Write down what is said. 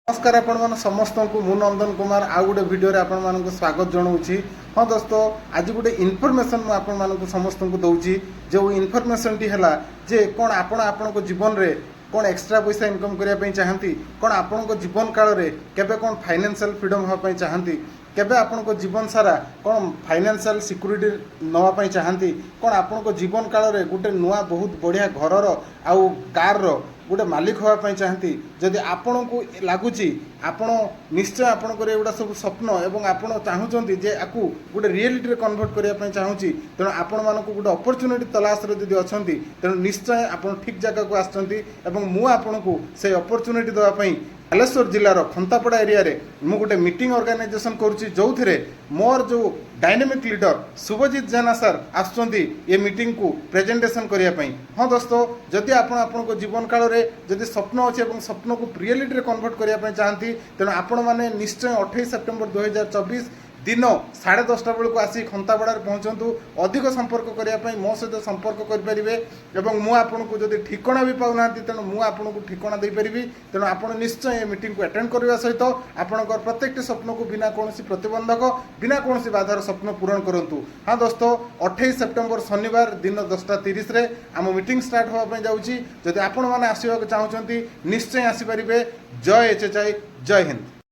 नमस्कार आपण मन समस्त को मु नंदन कुमार आउ गोटे वीडियो रे आपण मानक स्वागत जनाऊँगी। हाँ दोस्तों, आज गोटे इनफॉरमेशन मु आपण मानक समस्त को दौची जो इनफॉरमेशन टी हैला जे कौन आपण को जीवन रे कौन एक्स्ट्रा पैसा इनकम करने चाहती, कौन आपण को जीवन काल रे केबे कौन फाइनेंशियल फ्रीडम होगा चाहती, केबे आपण को जीवन सारा कौन फाइनेंशियल सिक्योरिटी नवाई चाहती, कौन आपण को जीवन काल रे गोटे नुआ बहुत बढ़िया घरर आउ कार गोटे मालिक होगापी चाहती। जदि आपण को लगुच आपण निश्चय आपणकर एगुड़ा सब स्वप्न एवं आपण चाहूँगी जे आपको गोटे रियलिटी रे कन्वर्ट करने चाहूँगी, तेणु आपण मानक गोटे अपॉर्चुनिटी तलाश रे जदि अच्छा तेणु निश्चय आपण ठीक जगह को आसुँच मु आपण को से अपॉर्चुनिटी देवाई बालेश्वर जिलार खंतापड़ा एरिया रे मु गोटे मीटिंग ऑर्गेनाइजेशन करुच्ची जो थे मोर जो डायनेमिक लीडर शुभजीत जेना सर आसुँच ये मीटिंग को प्रेजेंटेशन करने। हाँ दोस्तों, जदि आपण को जीवन काल रे जदि स्वप्न अच्छे और स्वप्न को रियलिटी रे कन्वर्ट करने चाहती तेणु आपण मैंने निश्चय 28 सेप्टेम्बर 2024 दिन 10:30 बेलू आसी खंतापड़ा पहुँचतु। अधिक संपर्क करने मो सहित संपर्क करेंगे और मुझे जब ठिकना भी पाऊना तेणु मुझे ठिकना दे पारि। तेणु आप निश्चय ये मीटिंग को अटेंड करने सहित आपंकर प्रत्येक स्वप्न को बिना कौन प्रतिबंधक बिना कौन बाधार स्वप्न पूरण करूँ। हाँ दोस्तों, 28 सेप्टेम्बर शनिवार दिन 10:30 आम मीटिंग स्टार्ट होगापी जाऊँगी। जदि आपण मैंने आसवाक चाहूँगी निश्चय आसीपारे। जय HHI, जय हिंद।